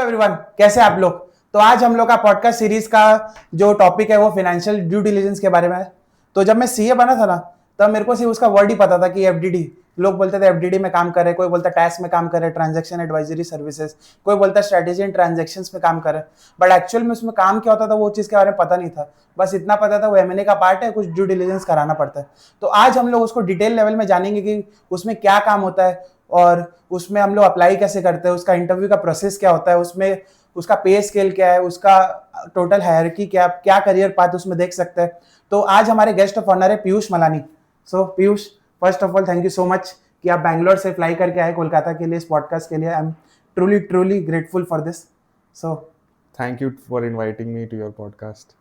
Everyone, कैसे आप लोग। तो आज हम लोग का पॉडकास्ट सीरीज का जो टॉपिक है वो फाइनेंशियल ड्यू डिलिजेंस के बारे में है। तो जब मैं सीए बना था ना, तब मेरे को सिर्फ उसका वर्ड ही पता था कि एफडीडी। लोग बोलते थे एफडीडी में काम करे, कोई बोलता टैक्स में काम करे, ट्रांजैक्शन एडवाइजरी सर्विसेज, कोई बोलता स्ट्रेटेजी एंड ट्रांजैक्शंस में काम करे। बट एक्चुअल में उसमें काम क्या होता था वो चीज़ के बारे में पता नहीं था। बस इतना पता था वो एमएनए का पार्ट है, कुछ ड्यू डिलिजेंस कराना पड़ता है। तो आज हम लोग उसको डिटेल लेवल में जानेंगे कि उसमें क्या काम होता है और उसमें हम लोग अप्लाई कैसे करते हैं, उसका इंटरव्यू का प्रोसेस क्या होता है, उसमें उसका पे स्केल क्या है, उसका टोटल हायरार्की क्या करियर पाथ उसमें देख सकते हैं। तो आज हमारे गेस्ट ऑफ ऑनर है Piyush Malani. So Piyush, first of all thank you so much कि आप बैंगलोर से फ्लाई करके आए कोलकाता के लिए इस पॉडकास्ट के लिए। I am truly grateful for this. So Thank you for inviting me to your podcast.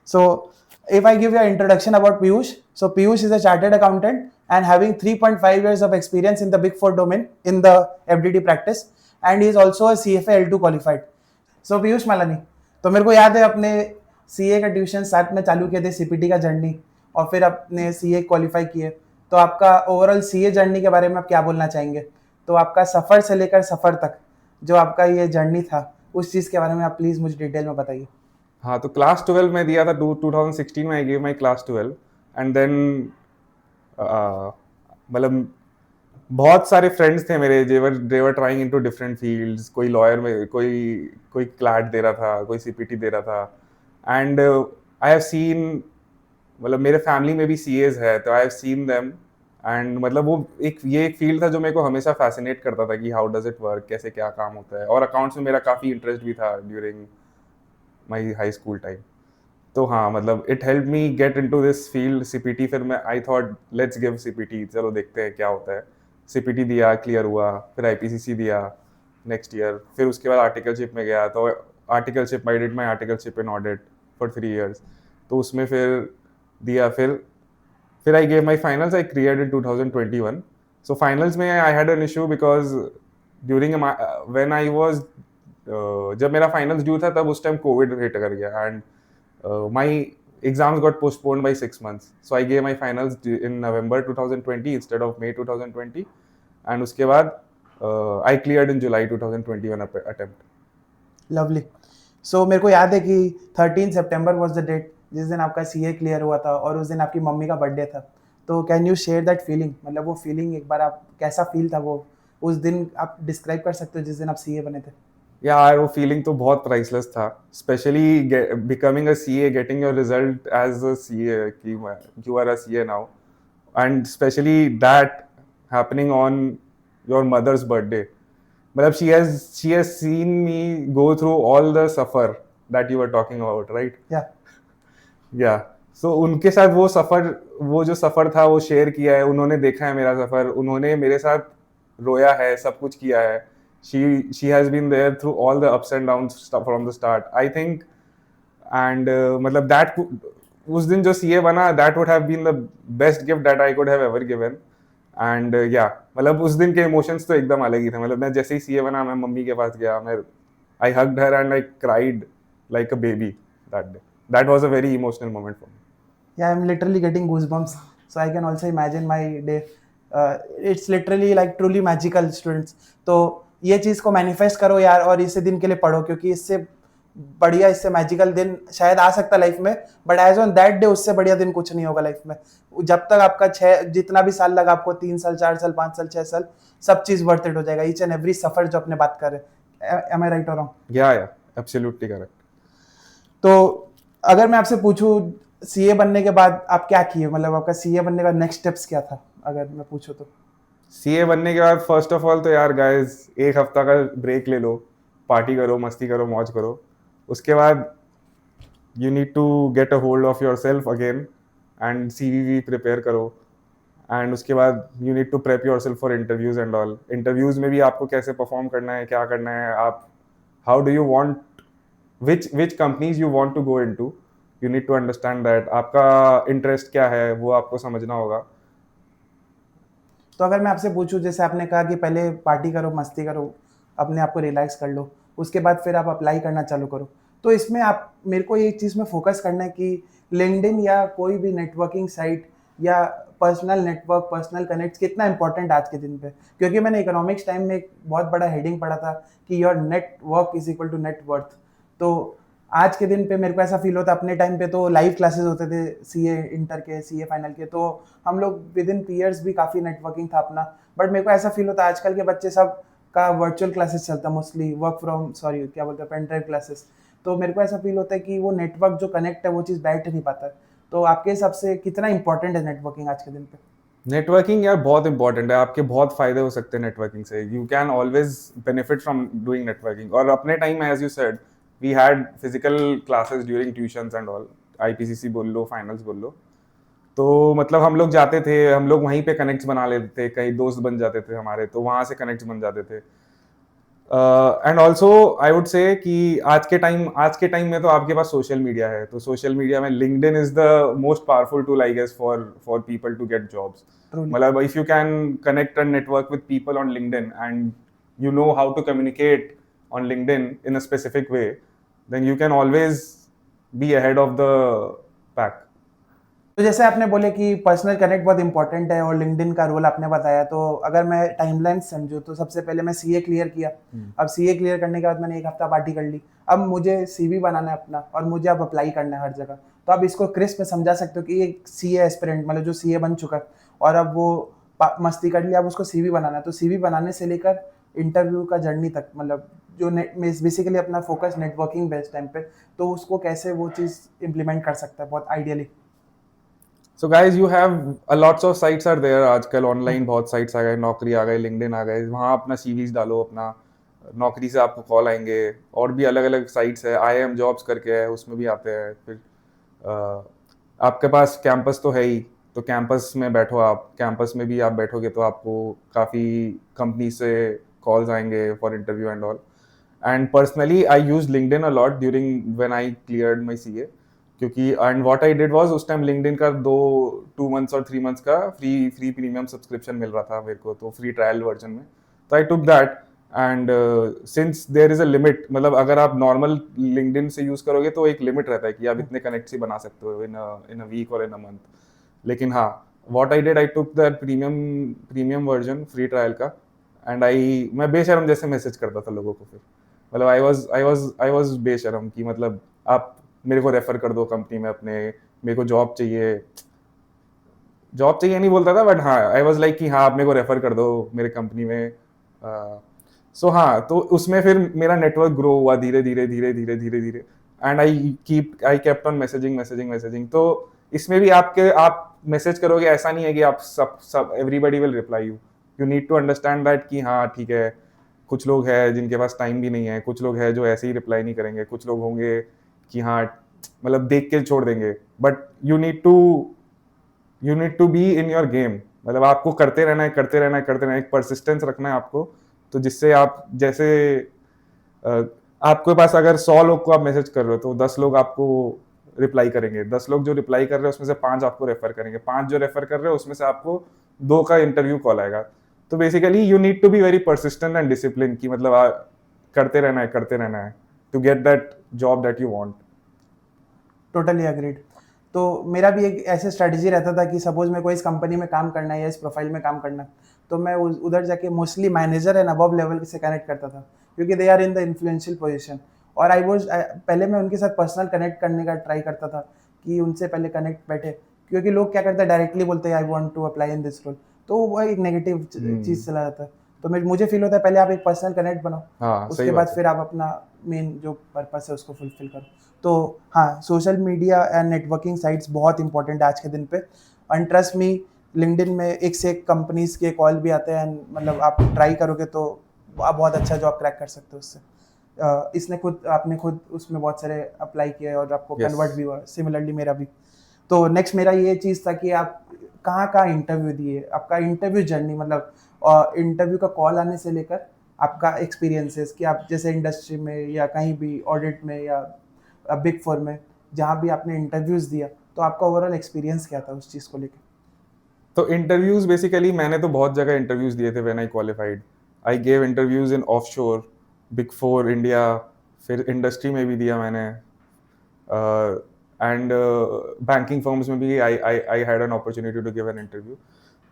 So, if I give you an introduction about Piyush, so Piyush is a chartered accountant and having 3.5 years of experience in the Big Four domain in the FDD practice, and he is also a CFA L2 qualified. So Piyuष Malani, तो मेरे को याद है अपने CA का tuition साथ में चालू किए थे, सीपीटी का जर्नी, और फिर अपने सीए क्वालिफाई किए। तो आपका ओवरऑल सीए जर्नी के बारे में आप क्या बोलना चाहेंगे? तो आपका सफ़र से लेकर सफ़र तक जो आपका ये जर्नी था, उस चीज़ के बारे में आप प्लीज़ मुझे डिटेल में बताइए। हाँ, तो क्लास 12 में दिया था 2016 में। I gave my class 12 and then मतलब बहुत सारे फ्रेंड्स थे मेरे, they're trying into different fields. कोई लॉयर में, कोई क्लैट दे रहा था, कोई सीपीटी दे रहा था। एंड आई हैव सीन, मतलब मेरे फैमिली में भी सीएज है, तो I have seen them. And मतलब वो एक फील्ड था जो मेरे को हमेशा फैसिनेट करता था कि हाउ डज इट वर्क, कैसे क्या काम होता है। और अकाउंट्स में मेरा काफ़ी इंटरेस्ट भी था during my high school time. तो हाँ, मतलब it help me gate into this field CPT. फिर मैं I thought let's give CPT, चलो देखते हैं क्या होता है। सीपीटी दिया, क्लियर हुआ। फिर आईपीसीसी दिया नेक्स्ट ईयर। फिर उसके बाद आर्टिकलशिप में गया, तो articleship I did my articleship in audit for 3 years। तो उसमें फिर दिया। फिर I gave my finals. I cleared in 2021। So finals में I had an issue because during when I was, जब मेरा फाइनल्स ड्यू था तब उस टाइम कोविड हिट कर गया and my exams got postponed by 6 months. So I gave my finals in November 2020 instead of May 2020. And उसके बाद I cleared in July 2021 attempt. Lovely. सो मेरे को याद है कि 13 सितंबर वाज द डेट जिस दिन आपका सीए क्लियर हुआ था, और उस दिन आपकी मम्मी का बर्थडे था। तो can you share that feeling, मतलब वो फीलिंग एक बार आप कैसा फील था वो उस दिन आप डिस्क्राइब कर सकते हो जिस दिन आप सीए बने थे? यार वो फीलिंग तो बहुत प्राइसलेस था, specially becoming a CA, getting your result as a CA कि you are a CA now, and specially that happening on your mother's birthday. मतलब she has seen me go through all the suffer that you were talking about, right? या Yeah. So उनके साथ वो जो सफर था वो share किया है। उन्होंने देखा है मेरा सफर, उन्होंने मेरे साथ रोया है, सब कुछ किया है। she has been there through all the ups and downs from the start, I think. And मतलब that उस दिन जो सीए बना, that would have been the best gift that I could have ever given. And मतलब उस दिन के emotions तो एकदम अलग ही थे। मतलब मैं जैसे ही सीए बना, मैं मम्मी के पास गया, मैं I hugged her and I cried like a baby that day. That was a very emotional moment for me. Yeah, I'm literally getting goosebumps. So I can also imagine my day. It's literally like truly magical, students. तो ये चीज़ को manifest करो यार, और इसे दिन के लिए पढ़ो, क्योंकि इससे बढ़िया, इससे मैजिकल दिन शायद आ सकता है लाइफ में। But as on that day उससे बढ़िया दिन कुछ नहीं होगा लाइफ में। जब तक आपका जितना भी साल लगा आपको, 3 साल 4 साल 5 साल 6 साल, सब चीज़ वर्थ इट हो जाएगा। ईच एंड एवरी सफर जो अपने बात कर रहे हैं। एम आई राइट और रॉन्ग? या एब्सोल्युटली करेक्ट। तो अगर मैं आपसे पूछूं सीए बनने के बाद आप क्या किए, मतलब आपका सीए बनने का नेक्स्ट स्टेप्स क्या था, अगर मैं पूछूं तो? सीए बनने के बाद फर्स्ट ऑफ ऑल तो यार गाइस, एक हफ्ता का ब्रेक ले लो, पार्टी करो, मस्ती करो, मौज करो। उसके बाद you need to get a hold of yourself again and CVV prepare करो। एंड उसके बाद you need to prep yourself for interviews and all. Interviews में भी आपको कैसे परफॉर्म करना है, क्या करना है, आप how do you want, which companies you want to go into, you need to understand that आपका इंटरेस्ट क्या है, वो आपको समझना होगा। तो अगर मैं आपसे पूछूं, जैसे आपने कहा कि पहले पार्टी करो, मस्ती करो, अपने आप को रिलैक्स कर लो, उसके बाद फिर आप अप्लाई करना चालू करो, तो इसमें आप मेरे को ये चीज़ में फोकस करना है कि लिंक्डइन या कोई भी नेटवर्किंग साइट या पर्सनल नेटवर्क, पर्सनल कनेक्ट्स कितना इंपॉर्टेंट आज के दिन पे, क्योंकि मैंने इकोनॉमिक्स टाइम में एक बहुत बड़ा हेडिंग पढ़ा था कि your network is equal to net worth. तो आज के दिन पे मेरे को ऐसा फील होता है, अपने टाइम पे तो लाइव क्लासेस होते थे सीए इंटर के, सीए फाइनल के, तो हम लोग विद इन पीयर्स भी काफ़ी नेटवर्किंग था अपना। बट मेरे को ऐसा फील होता है आजकल के बच्चे सब का वर्चुअल क्लासेस चलता है मोस्टली, वर्क फ्रॉम सॉरी क्या बोलते हैं पेन ड्राइव क्लासेस। तो मेरे को ऐसा फील होता है कि वो नेटवर्क जो कनेक्ट है वो चीज़ बैठ नहीं पाता है। तो आपके हिसाब से कितना इंपॉर्टेंट है नेटवर्किंग आज के दिन पे? नेटवर्किंग यार बहुत इंपॉर्टेंट है, आपके बहुत फायदे हो सकते हैं नेटवर्किंग से। You can always benefit from doing networking. और अपने टाइम में as you said we had physical classes during tuitions and all, IPCC बोल लो, फाइनल्स बोल लो। तो मतलब हम लोग जाते थे, हम लोग वहीं पे कनेक्ट्स बना लेते थे, कई दोस्त बन जाते थे हमारे, तो वहां से कनेक्ट्स बन जाते थे। And also I would say कि आज के टाइम में तो आपके पास सोशल मीडिया है, तो सोशल मीडिया में LinkedIn is the most powerful tool I guess for people to get jobs. Truly. मतलब if you can connect and network with people on LinkedIn and you know how to communicate on LinkedIn in a specific way, then you can always be ahead of the pack. तो जैसे आपने बोले कि personal connect बहुत important है और LinkedIn का role आपने बताया, तो अगर मैं टाइमलाइन समझूँ तो सबसे पहले मैं सीए क्लियर किया। अब सीए क्लियर करने के बाद मैंने एक हफ्ता पार्टी कर ली। अब मुझे सीवी बनाना है अपना और मुझे अब अप्लाई करना है हर जगह। तो आप इसको क्रिस्प में समझा सकते हो कि एक सीए एस्पिरेंट मतलब जो सीए बन चुका है और अब वो मस्ती कर लिया, अब उसको सीवी बनाना है। तो सीवी बनाने से लेकर इंटरव्यू का जर्नी तक, मतलब जो बेसिकली अपना फोकस नेटवर्किंग बेस्ड टाइम पे, तो उसको कैसे वो चीज़ इम्प्लीमेंट कर सकता है बहुत ideally. So guys, you have a lots of sites are there आजकल ऑनलाइन, बहुत साइट्स आ गए, नौकरी आ गए, लिंक्डइन आ गए, वहाँ अपना सीवीज डालो, अपना नौकरी से आपको कॉल आएंगे। और भी अलग अलग साइट्स है, आई एम जॉब्स करके है, उसमें भी आते हैं। फिर आपके पास कैंपस तो है ही, तो कैंपस में बैठो आप, कैंपस में भी आप बैठोगे तो आपको काफ़ी कंपनी से कॉल्स आएंगे for interview and all. And personally I use LinkedIn a lot during when I cleared my CA, क्योंकि and what I did was उस टाइम लिंक्डइन का 2 मंथ्स और 3 मंथ्स का फ्री प्रीमियम सब्सक्रिप्शन मिल रहा था मेरे को, तो फ्री ट्रायल वर्जन में, तो I took that. And since there is a limit, मतलब अगर आप नॉर्मल लिंक्डइन से यूज करोगे तो एक लिमिट रहता है कि आप इतने कनेक्ट ही बना सकते हो इन अ वीक और इन अ मंथ। लेकिन हाँ, what I did, I took that premium version free trial का, एंड मैं बेशरम जैसे मैसेज करता था लोगों को। फिर मतलब आई वाज बेशरम कि मतलब आप मेरे को रेफर कर दो कंपनी में अपने, मेरे को जॉब चाहिए नहीं बोलता था, बट हाँ आई वाज लाइक कि हाँ आप मेरे को रेफर कर दो मेरे कंपनी में। सो हाँ, तो उसमें फिर मेरा नेटवर्क ग्रो हुआ धीरे धीरे धीरे धीरे धीरे धीरे, and I kept on messaging. तो इसमें भी आप मैसेज करोगे, ऐसा नहीं है कि आप सब everybody will reply you. You need to understand that कि हाँ ठीक है, कुछ लोग हैं जिनके पास टाइम भी नहीं है, कुछ लोग हैं जो ऐसे ही रिप्लाई नहीं करेंगे, कुछ लोग होंगे कि हाँ मतलब देख के छोड़ देंगे। But you need to be in your game, मतलब आपको करते रहना है, एक परसिस्टेंस रखना है आपको। तो जिससे आप जैसे आपके पास अगर 100 लोग को आप मैसेज कर रहे हो तो 10 लोग आपको रिप्लाई करेंगे, 10 लोग जो रिप्लाई कर रहे हैं उसमें से 5 आपको रेफर करेंगे, 5 जो रेफर कर रहे हो उसमें से आपको 2 का इंटरव्यू कॉल आएगा। तो basically you need to be very persistent and discipline कि मतलब करते रहना है to get that job that you want. Totally agreed. तो मेरा भी एक ऐसे स्ट्रेटजी रहता था कि सपोज मैं कोई इस कंपनी में काम करना है या इस प्रोफाइल में काम करना है, तो मैं उधर जाके mostly manager and above level से कनेक्ट करता था, क्योंकि they are in the influential position. और आई वॉज पहले मैं उनके साथ पर्सनल कनेक्ट करने का ट्राई करता था कि उनसे पहले कनेक्ट बैठे, क्योंकि लोग क्या करते हैं डायरेक्टली बोलते हैं I want to apply in this role, तो वो एक नेगेटिव चीज़ चला जाता है। तो मुझे फील होता है पहले आप एक पर्सनल कनेक्ट बनाओ, हाँ, उसके सही बाद बात है। फिर आप अपना मेन जो पर्पस है उसको फुलफिल करो। तो हाँ, social media and networking sites बहुत इंपॉर्टेंट है आज के दिन पे। एंड ट्रस्ट मी, लिंक्डइन में एक से एक कंपनीज के कॉल भी आते हैं, मतलब आप ट्राई करोगे तो आप बहुत अच्छा जॉब क्रैक कर सकते हो उससे। आपने खुद उसमें बहुत सारे अप्लाई किए और आपको Yes. कन्वर्ट भी हुआ, सिमिलरली मेरा भी। तो नेक्स्ट मेरा ये चीज़ था कि आप कहाँ इंटरव्यू दिए, आपका इंटरव्यू जर्नी, मतलब इंटरव्यू का कॉल आने से लेकर आपका एक्सपीरियंसेस कि आप जैसे इंडस्ट्री में या कहीं भी ऑडिट में या बिग फोर में जहाँ भी आपने इंटरव्यूज़ दिया, तो आपका ओवरऑल एक्सपीरियंस क्या था उस चीज़ को लेकर? तो इंटरव्यूज बेसिकली मैंने तो बहुत जगह इंटरव्यूज दिए थे when I qualified. I gave interviews in offshore, big four India, फिर इंडस्ट्री में भी दिया मैंने। एंड बैंकिंग फर्म्स में भी I had an opportunity to give an interview.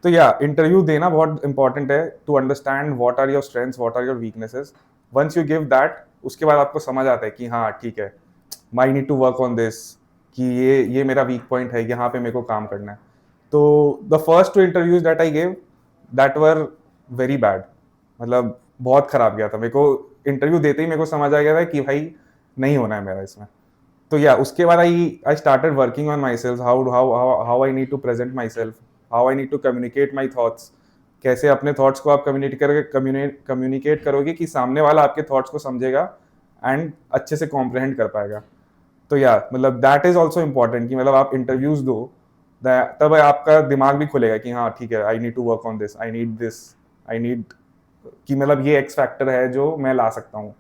तो या इंटरव्यू देना बहुत इंपॉर्टेंट है to understand what are your strengths, what are your weaknesses. Once you give that, उसके बाद आपको समझ आता है कि हाँ ठीक है, I need to work on this, कि ये मेरा वीक पॉइंट है, यहाँ पे मेरे को काम करना है. तो the first two interviews that I gave, that were very bad. मतलब बहुत खराब गया था मेरे को. इंटरव्यू देते ही मेरे को समझ आ गया था कि भाई नहीं होना है मेरा इसमें. तो या उसके बाद I started working on myself, how I need to present myself, how I need to communicate my thoughts. कैसे अपने थॉट्स को आप कम्युनिकेट करोगे कि सामने वाला आपके थॉट्स को समझेगा एंड अच्छे से कॉम्प्रहेंड कर पाएगा. तो या मतलब दैट इज ऑल्सो इम्पॉर्टेंट कि मतलब आप इंटरव्यूज दो, तब आपका दिमाग भी खुलेगा कि हाँ ठीक है, I need to work on this, I need कि मतलब ये एक्स फैक्टर है जो मैं ला सकता हूँ.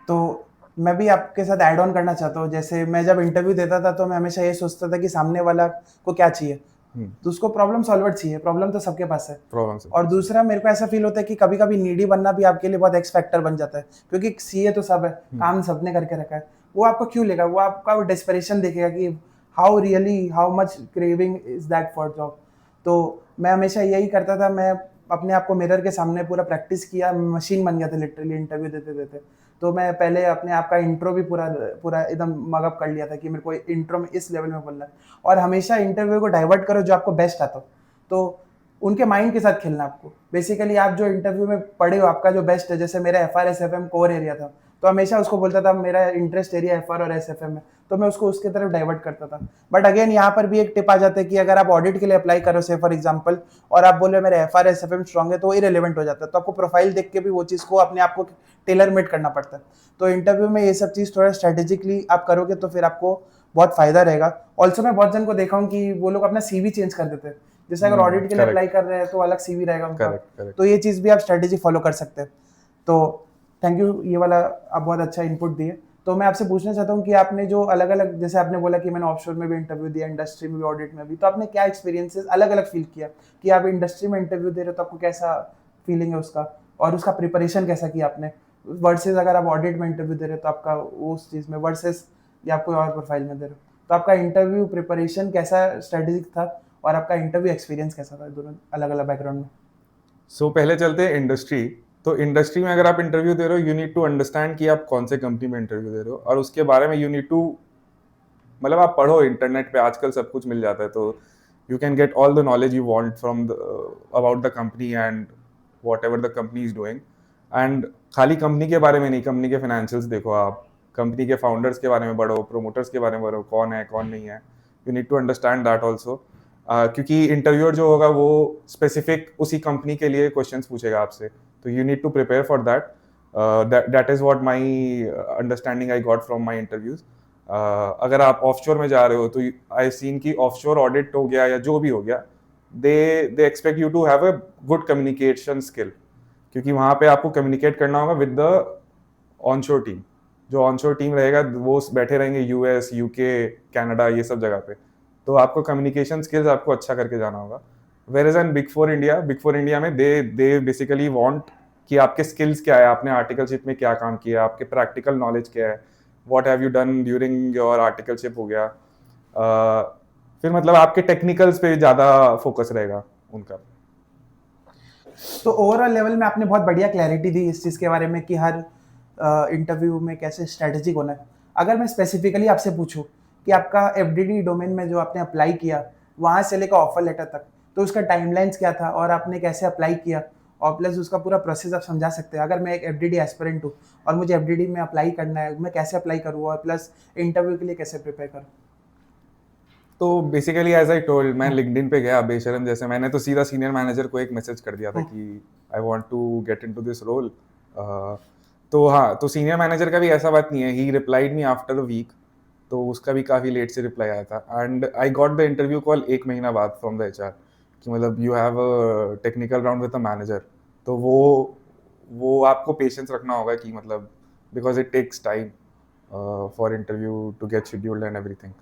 तो मैं भी आपके साथ ऐड ऑन करना चाहता हूँ, जैसे मैं जब इंटरव्यू देता था तो मैं हमेशा ये सोचता था कि सामने वाला को क्या चाहिए, तो उसको प्रॉब्लम सॉल्वर चाहिए, प्रॉब्लम तो सबके पास है. प्रॉब्लम से और दूसरा मेरे को ऐसा फील होता है कि कभी कभी नीडी बनना भी आपके लिए बहुत एक्स फैक्टर बन जाता है, क्योंकि सीए तो सब है, काम सबने करके रखा है, वो आपको क्यों लेगा, वो आपका वो डेस्परेशन देखेगा कि how much craving is that for job. तो मैं हमेशा यही करता था, मैं अपने आप को मिरर के सामने पूरा प्रैक्टिस किया, मशीन बन गया था लिटरली इंटरव्यू देते देते. तो मैं पहले अपने आप का इंट्रो भी पूरा पूरा एकदम मगअप कर लिया था कि मेरे को इंट्रो में इस लेवल में बोलना है. और हमेशा इंटरव्यू को डाइवर्ट करो जो आपको बेस्ट आता हो, तो उनके माइंड के साथ खेलना आपको. बेसिकली आप जो इंटरव्यू में पढ़े हो, आपका जो बेस्ट है, जैसे मेरा F R S F M core area था, तो हमेशा उसको बोलता था मेरा इंटरेस्ट एरिया एफ आर और एस एफ एम है, तो मैं उसको उसके तरफ डाइवर्ट करता था. बट अगेन यहाँ पर भी एक टिप आ जाता है कि अगर आप ऑडिट के लिए अप्लाई करो से फॉर एग्जाम्पल, और आप बोले मेरे F R S F am strong है, तो वो इरेलीवेंट हो जाता है. तो आपको प्रोफाइल देख के भी वो चीज़ को अपने आप को टेलर मेड करना पड़ता है. तो इंटरव्यू में ये सब चीज़ थोड़ा स्ट्रेटेजिकली आप करोगे तो फिर आपको बहुत फायदा रहेगा. ऑल्सो मैं बहुत जन को देखा हूँ कि वो लोग अपना सीवी चेंज कर देते हैं, जैसे अगर ऑडिट के लिए correct. अप्लाई कर रहे हैं तो अलग सीवी रहेगा उनका. Correct. तो ये चीज़ भी आप स्ट्रेटेजी फॉलो कर सकते हैं. तो थैंक यू, ये वाला आप बहुत अच्छा इनपुट दिए. तो मैं आपसे पूछना चाहता हूँ कि आपने जो अलग अलग, जैसे आपने बोला कि मैंने ऑफशोर में भी इंटरव्यू दिया, इंडस्ट्री में भी, ऑडिट में भी, तो आपने क्या एक्सपीरियंसेस अलग अलग फील किया कि आप इंडस्ट्री में इंटरव्यू दे रहे हो तो आपको कैसा फीलिंग है उसका, और उसका प्रिपरेशन कैसा किया आपने, वर्सेज अगर आप ऑडिट में इंटरव्यू दे रहे हो तो आपका उस चीज़ में वर्सेज या आप कोई और प्रोफाइल में दे रहे हो, तो आपका इंटरव्यू प्रिपरेशन कैसा स्ट्रेटेजिक था और आपका इंटरव्यू एक्सपीरियंस कैसा था दोनों अलग अलग बैकग्राउंड में. सो पहले चलते हैं इंडस्ट्री. तो इंडस्ट्री में अगर आप इंटरव्यू दे रहे हो, यू नीड टू अंडरस्टैंड कि आप कौन से कंपनी में इंटरव्यू दे रहे हो, और उसके बारे में यू नीड टू, मतलब आप पढ़ो, इंटरनेट पे आजकल सब कुछ मिल जाता है, तो you can get all the knowledge you want from about the company and what ever the company is doing. And खाली कंपनी के बारे में नहीं, कंपनी के फाइनेंशियल्स देखो आप, कंपनी के फाउंडर्स के बारे में पढ़ो, प्रोमोटर्स के बारे में पढ़ो, कौन है कौन नहीं है. You need to understand that also, क्योंकि इंटरव्यूअर जो होगा वो स्पेसिफिक उसी कंपनी के लिए क्वेश्चंस पूछेगा आपसे. तो you need to prepare for that. That is what my understanding I got from my interviews. अगर आप ऑफशोर में जा रहे हो तो आई सीन कि ऑफशोर ऑडिट हो गया या जो भी हो गया, they expect you to have a good communication skill, क्योंकि वहाँ पे आपको कम्युनिकेट करना होगा विद द ऑनशोर टीम. जो ऑनशोर टीम रहेगा वो बैठे रहेंगे यूएस, यूके, कनाडा, ये सब जगह पे. तो आपको कम्युनिकेशन स्किल्स आपको अच्छा करके जाना होगा. Where is an big four India में दे बेसिकली वांट कि आपके स्किल्स क्या है, आपने आर्टिकलशिप में क्या काम किया, आपके प्रैक्टिकल नॉलेज क्या है, what have you done during your articleship हो गया. फिर मतलब आपके टेक्निकल्स पे ज़्यादा फोकस रहेगा उनका. तो ओवरऑल लेवल में आपने बहुत बढ़िया क्लैरिटी दी इस चीज़ के बारे में कि हर इंटरव्यू में कैसे स्ट्रेटेजिक होना है. अगर मैं स्पेसिफिकली आपसे पूछूं कि आपका एफडीडी डोमेन में जो आपने अप्लाई किया, वहाँ से लेकर ऑफर लेटर तक, तो उसका टाइमलाइंस क्या था और आपने कैसे अप्लाई किया, और प्लस उसका पूरा प्रोसेस आप समझा सकते हैं. अगर मैं एक एफडीडी एस्पिरेंट हूँ और मुझे एफडीडी में अप्लाई करना है, मैं कैसे अप्लाई करूँ और प्लस इंटरव्यू के लिए कैसे प्रिपेयर करूँ. तो बेसिकली एज आई टोल्ड, मैं लिंक्डइन पे गया बेशरम जैसे, मैंने तो सीधा सीनियर मैनेजर को एक मैसेज कर दिया था कि I want to get into this role. तो हाँ, तो सीनियर मैनेजर का भी ऐसा बात नहीं है, he replied me after a week. तो उसका भी काफ़ी लेट से रिप्लाई आया था, and I got the interview call 1 महीना बाद फ्रॉम द एचआर कि मतलब you have a technical round with the manager. तो वो आपको पेशेंस रखना होगा कि मतलब because it takes time for interview to get scheduled and everything.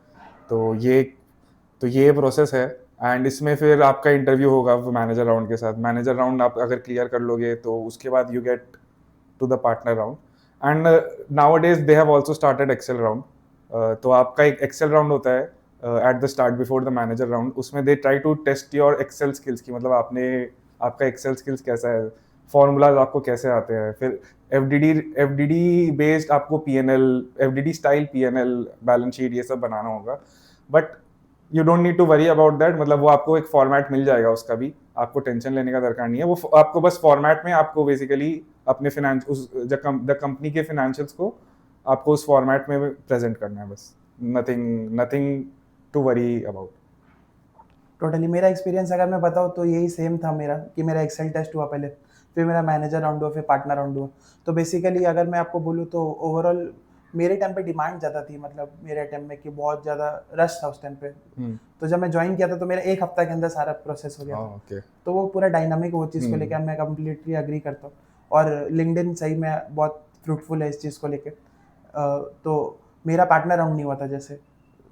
तो ये प्रोसेस है. एंड इसमें फिर आपका इंटरव्यू होगा मैनेजर राउंड के साथ. मैनेजर राउंड आप अगर क्लियर कर लोगे तो उसके बाद you get to the partner round. And nowadays they have also started Excel round. तो आपका एक एक्सेल राउंड होता है at the start before the manager round. उसमें they try to test your Excel skills की मतलब आपका Excel skills कैसा है, फॉर्मूलाज आपको कैसे आते हैं. फिर एफडीडी बेस्ड आपको PNL, FDD style PNL, balance sheet ये सब बनाना होगा. But you don't need to worry about that. मतलब वो आपको एक फॉर्मेट मिल जाएगा, उसका भी आपको टेंशन लेने का दरकार नहीं है. वो आपको बस फॉर्मेट में आपको बेसिकली अपने फाइनेंस उस द कंपनी के फाइनेंशियल्स को आपको उस फॉर्मेट में प्रेजेंट करना है बस. Nothing to worry about. Totally मेरा एक्सपीरियंस अगर मैं बताऊँ तो यही सेम था मेरा, कि मेरा एक्सेल टेस्ट हुआ पहले, फिर मेरा मैनेजर राउंड हुआ, फिर पार्टनर राउंड हुआ. तो बेसिकली अगर मैं आपको बोलूँ तो ओवरऑल मेरे टाइम पे डिमांड ज़्यादा थी, मतलब मेरे टाइम में कि बहुत ज़्यादा रश था उस टाइम पे. तो जब मैं ज्वाइन किया था तो मेरा 1 हफ्ता के अंदर सारा प्रोसेस हो गया था. ओके. तो वो पूरा डायनामिक वो चीज़ को लेकर मैं कम्प्लीटली अग्री करता हूँ. और लिंक्डइन सही में बहुत फ्रूटफुल है इस चीज़ को लेकर. तो मेरा पार्टनर राउंड नहीं हुआ था, जैसे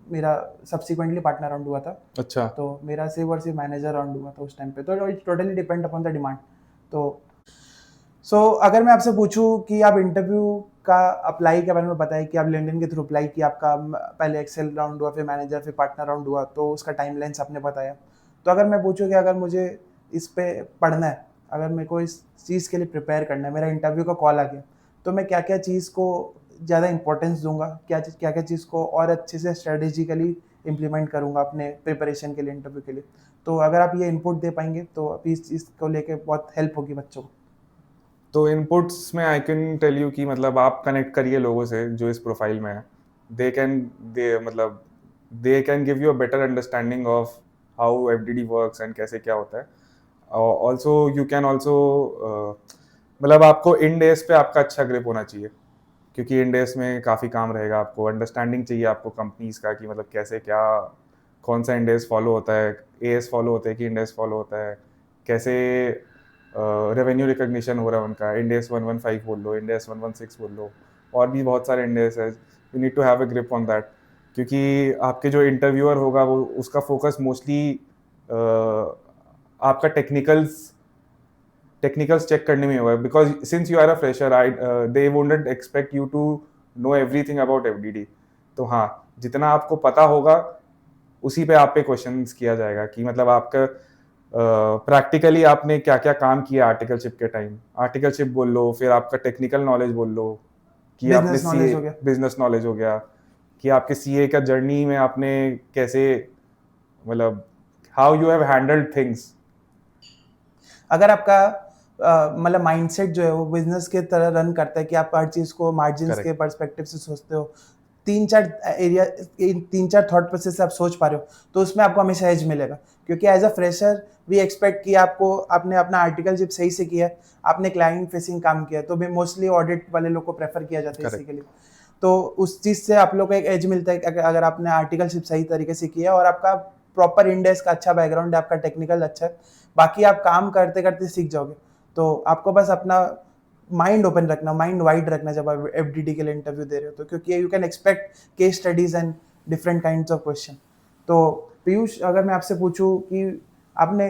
मेरा सब्सिक्वेंटली पार्टनर राउंड हुआ था. अच्छा. तो मेरा सिर्फ और सिर्फ मैनेजर राउंड हुआ था उस टाइम पे. तो it totally depend upon the demand. तो अगर मैं आपसे पूछूं कि आप इंटरव्यू का अप्लाई के बारे में बताएं कि आप लिंक्डइन के थ्रू अप्लाई किया, आपका पहले एक्सेल राउंड हुआ, फिर मैनेजर, फिर पार्टनर राउंड हुआ, तो उसका टाइमलाइंस आपने बताया. तो अगर मैं पूछूं कि अगर मुझे इस पे पढ़ना है, अगर मेरे को इस चीज़ के लिए प्रिपेयर करना है, मेरा इंटरव्यू का कॉल आ गया, तो मैं क्या क्या चीज़ को ज़्यादा इंपॉर्टेंस दूंगा, क्या क्या चीज़ को और अच्छे से स्ट्रेटेजिकली इम्प्लीमेंट करूंगा अपने प्रिपरेशन के लिए, इंटरव्यू के लिए. तो अगर आप ये इनपुट दे पाएंगे तो अभी इस चीज़ को लेके बहुत हेल्प होगी बच्चों को. तो इनपुट्स में आई कैन टेल यू कि मतलब आप कनेक्ट करिए लोगों से जो इस प्रोफाइल में है. They can give you a better understanding of how FDD works and कैसे क्या होता है. ऑल्सो यू कैन ऑल्सो मतलब आपको इन डेज पे आपका अच्छा ग्रिप होना चाहिए, क्योंकि इन डेज में काफ़ी काम रहेगा. आपको अंडरस्टैंडिंग चाहिए आपको कंपनीज का कि मतलब कैसे क्या, कौन सा इंडेक्स फॉलो होता है, एएस फॉलो होता है कि इंडेक्स फॉलो होता है, कैसे रेवेन्यू रिकग्निशन हो रहा है उनका. इंडेक्स 115 बोल लो, इंडेक्स 116 बोल लो, और भी बहुत सारे इंडेक्स है. You need to have a grip on that, क्योंकि आपके जो इंटरव्यूअर होगा वो उसका फोकस मोस्टली आपका टेक्निकल्स चेक करने में होगा. Because since you are a fresher, they won't expect you to know everything about FDD. तो हाँ, जितना आपको पता होगा उसी पे आप पे क्वेश्चंस किया जाएगा कि मतलब आपका प्रैक्टिकली आपने क्या क्या काम किया आर्टिकलशिप के टाइम. आर्टिकलशिप बोल लो, फिर आपका टेक्निकल नॉलेज बोल लो, कि आपने बिजनेस नॉलेज हो गया. बिजनेस नॉलेज हो गया, कि आपके सीए का जर्नी में आपने कैसे, मतलब how you have handled things. अगर आपका मतलब माइंडसेट जो है वो बिजनेस के तरह रन करता है कि आप हर चीज़ को मार्जिन्स के Correct. पर्सपेक्टिव से सोचते हो, 3-4 थॉट प्रोसेस से आप सोच पा रहे हो, तो उसमें आपको हमेशा एज मिलेगा. क्योंकि as a fresher we expect कि आपने अपना आर्टिकलशिप सही से किया है, आपने क्लाइंट फेसिंग काम किया है, तो भी मोस्टली ऑडिट वाले लोग को प्रेफर किया जाता है इसी Correct. के लिए. तो उस चीज़ से आप लोग को एक एज मिलता है कि अगर आपने आर्टिकलशिप सही तरीके से किया है और आपका प्रॉपर इंडेक्स का अच्छा बैकग्राउंड है, आपका टेक्निकल अच्छा है, बाकी आप काम करते करते सीख जाओगे. तो आपको बस अपना माइंड ओपन रखना, माइंड वाइड रखना जब आप एफडीडी के लिए इंटरव्यू दे रहे हो, तो क्योंकि you can expect case studies and different kinds of question. तो पीयूष, अगर मैं आपसे पूछूं कि आपने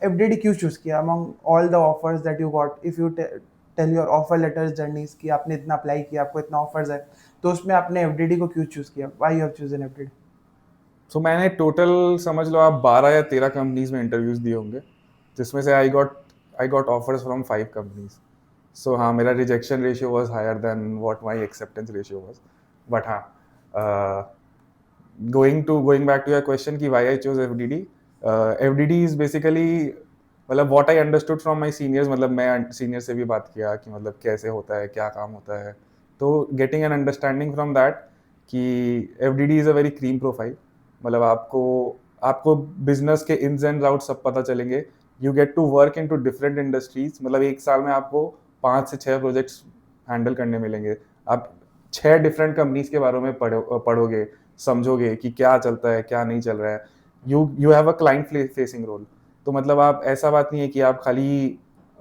एफडीडी क्यों चूज किया among all the offers that you got, if you tell your offer letters journeys कि आपने इतना अप्लाई किया, आपको इतना ऑफर्स है, तो उसमें आपने एफडीडी को क्यों चूज किया, why you have chosen FDD? So मैंने टोटल समझ लो आप 12 या 13 कंपनीज में इंटरव्यूज दिए होंगे, जिसमें से I got offers from 5 companies. So हाँ, मेरा rejection ratio was higher than what my acceptance ratio was. But हाँ, going back to your question कि why I chose FDD. FDD is basically मतलब what I understood from my seniors, मतलब मैं senior से भी बात किया कि मतलब कैसे होता है, क्या काम होता है. तो getting an understanding from that कि FDD is a very cream profile. मतलब आपको बिजनेस के ins and outs सब पता चलेंगे. You get to work into different industries. मतलब एक साल में आपको 5 से 6 प्रोजेक्ट्स हैंडल करने मिलेंगे. आप 6 डिफरेंट कंपनीज के बारे में पढ़ोगे, समझोगे कि क्या चलता है, क्या नहीं चल रहा है. You have a client facing role. तो मतलब आप, ऐसा बात नहीं है कि आप खाली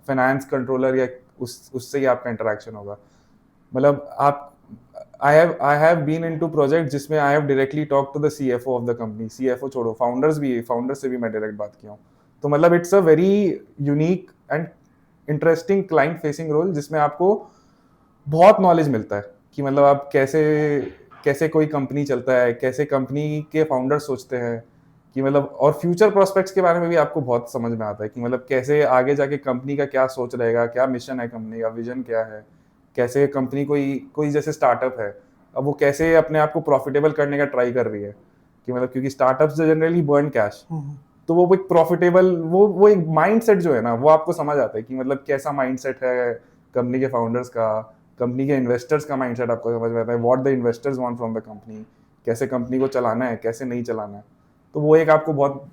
फाइनेंस कंट्रोलर या उससे ही आपका इंटरेक्शन होगा. मतलब आप I have been into project जिसमें I have directly talk to the CFO of the company. CFO छोड़ो, फाउंडर से भी मैं डायरेक्ट बात किया हूँ. तो मतलब it's a very unique and interesting client facing role, जिसमें आपको बहुत नॉलेज मिलता है कि मतलब आप कैसे कैसे कोई कंपनी चलता है, कैसे कंपनी के फाउंडर सोचते हैं कि मतलब, और फ्यूचर प्रोस्पेक्ट्स के बारे में भी आपको बहुत समझ में आता है कि मतलब कैसे आगे जाके कंपनी का क्या सोच रहेगा, क्या मिशन है कंपनी का, विजन क्या है, कैसे कंपनी कोई कोई जैसे स्टार्टअप है, अब वो कैसे अपने आप को प्रॉफिटेबल करने का ट्राई कर रही है कि मतलब, क्योंकि स्टार्टअप्स जनरली बर्न कैश, तो वो एक प्रॉफिटेबल, वो एक माइंडसेट जो है ना, वो आपको समझ आता है कि मतलब कैसा माइंडसेट है कंपनी के फाउंडर्स का, कंपनी के इन्वेस्टर्स का माइंडसेट आपको समझ में आता है, what the investors want from the company, कैसे कंपनी को चलाना है, कैसे नहीं चलाना है। तो वो एक आपको बहुत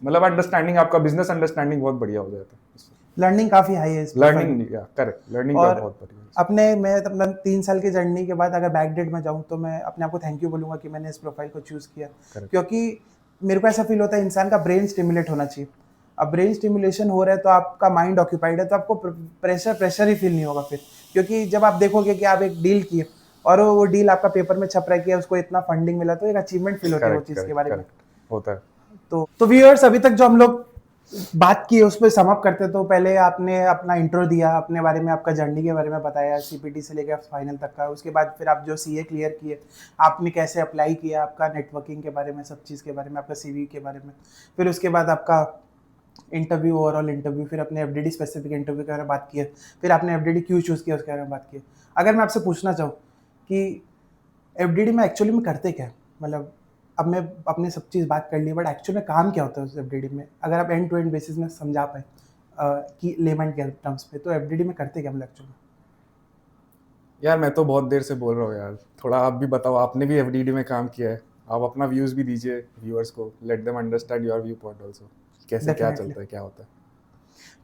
मतलब अंडरस्टैंडिंग, आपका बिजनेस अंडरस्टैंडिंग बहुत बढ़िया हो जाता है। लर्निंग काफी हाई है इस लर्निंग, या करेक्ट, लर्निंग का और बहुत बढ़िया है। अपने मैं अपना 3 साल की जर्नी के बाद अगर बैक डेट में जाऊँ तो मैं अपने आप को थैंक यू बोलूँगा कि मैंने इस प्रोफाइल को चूज़ किया, Correct. क्योंकि मेरे को ऐसा फील होता है इंसान का ब्रेन स्टिमुलेट होना चाहिए। अब ब्रेन स्टिमुलेशन हो रहा है तो आपका माइंड ऑक्यूपाइड है, तो आपको प्रेशर ही फील नहीं होगा फिर, क्योंकि जब आप देखोगे कि आप एक डील किए और वो डील आपका पेपर में छप रहा है कि उसको इतना फंडिंग मिला, तो एक अचीवमेंट फील होती है वो करेक्ट, चीज़ के करेक्ट, बारे में। करेक्ट होता है। तो व्यूअर्स, अभी तक जो हम लोग बात की उस पर सम अप करते, तो पहले आपने अपना इंट्रो दिया, अपने बारे में, आपका जर्नी के बारे में बताया, सीपीटी से लेकर फाइनल तक का। उसके बाद फिर आप जो सीए क्लियर किए, आपने कैसे अप्लाई किया, आपका नेटवर्किंग के बारे में, सब चीज़ के बारे में, आपका सीवी के बारे में। फिर उसके बाद आपका इंटरव्यू, ओवरऑल इंटरव्यू, फिर अपने एफडीडी स्पेसिफिक इंटरव्यू के बारे में बात की, फिर आपने एफडीडी क्यों चूज़ किया उसके बारे में बात की। अगर मैं आपसे पूछना चाहूँ कि एफडीडी में एक्चुअली में करते क्या है, मतलब अब मैं अपने सब चीज़ बात कर ली, बट एक्चुअल में काम क्या होता है उस एफडीडी में, अगर आप एंड टू एंड बेसिस में समझा पाए कि लेमन के टर्म्स पे, तो एफडीडी में करते क्या हम एक्चुअल में? यार मैं तो बहुत देर से बोल रहा हूँ यार, थोड़ा आप भी बताओ, आपने भी एफडीडी में काम किया है, आप अपना व्यूज भी दीजिए व्यूअर्स को, let them understand your view point also, कैसे क्या डेफिनेटली। चलता है, क्या होता है।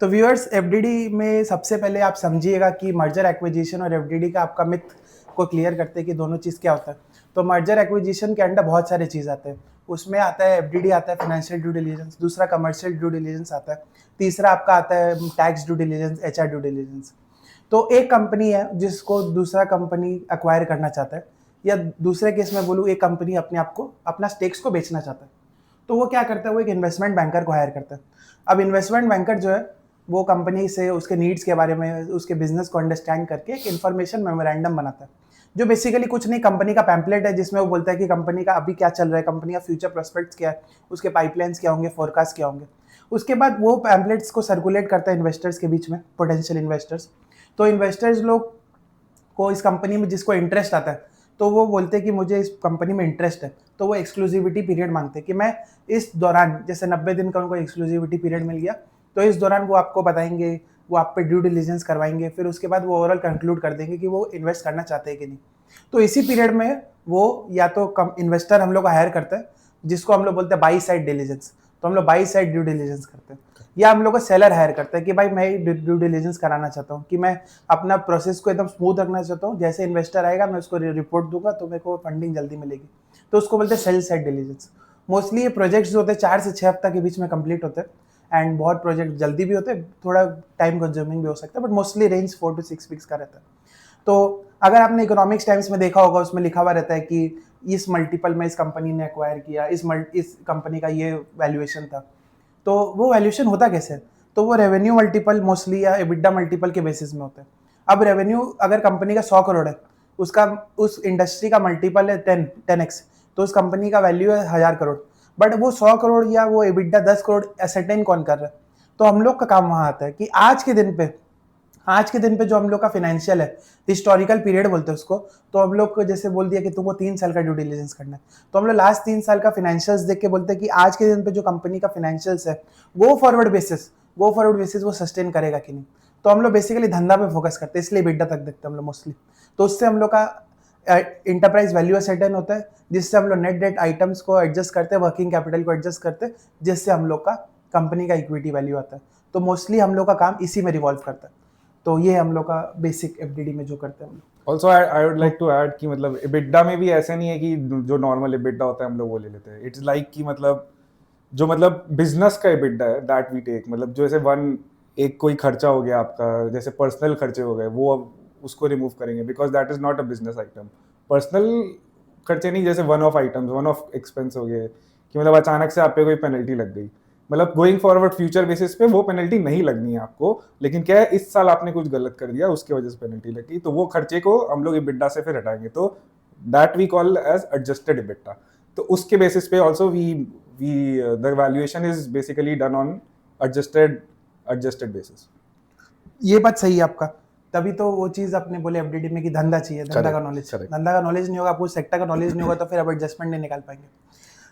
तो व्यूअर्स, एफडीडी में सबसे पहले आप समझिएगा कि मर्जर एक्विजिशन और एफडीडी का आपका मिथ को क्लियर करते हैं कि दोनों चीज़ क्या होता है। तो मर्जर एक्विजिशन के अंडर बहुत सारे चीज़ आते हैं, उसमें आता है एफडीडी, आता है फाइनेंशियल ड्यू डिलिजेंस, दूसरा कमर्शियल ड्यू डिलिजेंस आता है, तीसरा आपका आता है tax due diligence, HR due diligence. तो एक कंपनी है जिसको दूसरा कंपनी एक्वायर करना चाहता है, या दूसरे केस में बोलूँ, एक कंपनी अपने आप को, अपना स्टेक्स को बेचना चाहता है, तो वो क्या करता है, वो एक इन्वेस्टमेंट बैंकर को हायर करता है। अब इन्वेस्टमेंट बैंकर जो है वो कंपनी से उसके नीड्स के बारे में, उसके बिजनेस को अंडरस्टैंड करके एक इन्फॉर्मेशन मेमोरेंडम बनाता है, जो बेसिकली कुछ नहीं, कंपनी का पैम्पलेट है, जिसमें वो बोलता है कि कंपनी का अभी क्या चल रहा है, कंपनी का फ्यूचर प्रोस्पेक्ट्स क्या है, उसके पाइपलाइंस क्या होंगे, फोरकास्ट क्या होंगे। उसके बाद वो पैम्पलेट्स को सर्कुलेट करता है इन्वेस्टर्स के बीच में, पोटेंशियल इन्वेस्टर्स। तो इन्वेस्टर्स लोग को इस कंपनी में जिसको इंटरेस्ट आता है, तो वो बोलते हैं कि मुझे इस कंपनी में इंटरेस्ट है, तो वो एक्सक्लूसिविटी पीरियड मांगते हैं कि मैं इस दौरान, जैसे 90 दिन का उनको एक्सक्लूसिविटी पीरियड मिल गया, तो इस दौरान वो आपको बताएंगे, वो आप पे ड्यू डिलिजेंस करवाएंगे, फिर उसके बाद वो ओवरऑल कंक्लूड कर देंगे कि वो इन्वेस्ट करना चाहते हैं कि नहीं। तो इसी पीरियड में वो या तो इन्वेस्टर हम लोग हायर करते हैं, जिसको हम लोग बोलते हैं बाई साइड डिलीजेंस, तो हम लोग बाई साइड ड्यू डिलीजेंस करते हैं, या हम लोग को सेलर हायर करते हैं कि भाई मैं ड्यू डिलीजेंस कराना चाहता हूँ, कि मैं अपना प्रोसेस को एकदम स्मूथ रखना चाहता हूँ, जैसे इन्वेस्टर आएगा मैं उसको रिपोर्ट दूंगा तो मेरे को फंडिंग जल्दी मिलेगी, तो उसको बोलते हैं सेल साइड डिलीजेंस। मोस्टली ये प्रोजेक्ट्स जो होते हैं 4 से 6 हफ्ता के बीच में कंप्लीट होते हैं, एंड बहुत प्रोजेक्ट जल्दी भी होते हैं, थोड़ा टाइम कंज्यूमिंग भी हो सकता है, but mostly range 4 to 6 weeks का रहता है। तो अगर आपने इकोनॉमिक्स टाइम्स में देखा होगा, उसमें लिखा हुआ रहता है कि इस मल्टीपल में इस कंपनी ने एक्वायर किया, इस कंपनी का ये वैल्यूएशन था। तो वो वैल्यूएशन होता कैसे है, तो वो रेवेन्यू मल्टीपल मोस्टली या एबिडा मल्टीपल के बेसिस में होता है। अब रेवेन्यू अगर कंपनी का 100 करोड़ है, उसका उस इंडस्ट्री का मल्टीपल है 10x, तो उस कंपनी का वैल्यू है 1000 करोड़, बट वो 100 करोड़ या वो एबिडा 10 करोड़ एसेटेन कौन कर रहा है। तो हम लोग का काम वहाँ आता है कि आज के दिन पे जो हम लोग का फाइनेंशियल है, हिस्टोरिकल पीरियड बोलते हैं उसको, तो हम लोग को जैसे बोल दिया कि तुमको 3 साल का ड्यू डिलिजेंस करना है, तो हम लोग लास्ट 3 साल का फाइनेंशियल्स देख के बोलते हैं कि आज के दिन पे जो कंपनी का फाइनेंशियल्स है, गो फॉरवर्ड बेसिस वो सस्टेन करेगा कि नहीं। तो हम लोग बेसिकली धंधा पे फोकस करते हैं, इसलिए बिड्डा तक देखते हैं हम लोग मोस्टली। तो उससे हम लोग का इंटरप्राइज वैल्यू असेटेन होता है, जिससे हम लोग नेट डेट आइटम्स को एडजस्ट करते हैं, वर्किंग कैपिटल को एडजस्ट करते हैं, जिससे हम लोग का कंपनी का इक्विटी वैल्यू आता है। तो मोस्टली हम लोग का काम इसी में रिवॉल्व करता है। तो ये हम लोग का बेसिक एफडीडी में जो करते हैं हम लोग। Also I would like to add कि मतलब EBITDA में भी ऐसे नहीं है कि जो नॉर्मल EBITDA होता है हम लोग वो ले लेते हैं। इट्स लाइक कि मतलब जो मतलब बिजनेस का EBITDA है दैट वी टेक, मतलब जो जैसे एक कोई खर्चा हो गया आपका, जैसे पर्सनल खर्चे हो गए, वो अब उसको रिमूव करेंगे, because that is not a business item. Personal खर्चे नहीं, जैसे one of items, one of expense हो गए कि मतलब अचानक से आप पे कोई पेनल्टी लग गई, मतलब गोइंग फॉरवर्ड फ्यूचर बेसिस पे वो पेनल्टी नहीं लगनी है आपको, लेकिन क्या है इस साल आपने कुछ गलत कर दिया उसकी वजह से पेनल्टी लगी, तो वो खर्चे को हम लोग EBITDA से फिर हटाएंगे। तो that we call as adjusted EBITDA. तो उसके बेसिस पे also we the valuation is basically done on adjusted basis. ये बात सही है आपका, तभी तो वो चीज़ आपने बोले एफडीडी में कि धंधा चाहिए, धंधा का नॉलेज, करेक्ट. धंधा का नॉलेज नहीं होगा, आपको सेक्टर का नॉलेज नहीं होगा तो फिर आप एडजस्टमेंट नहीं निकाल पाएंगे.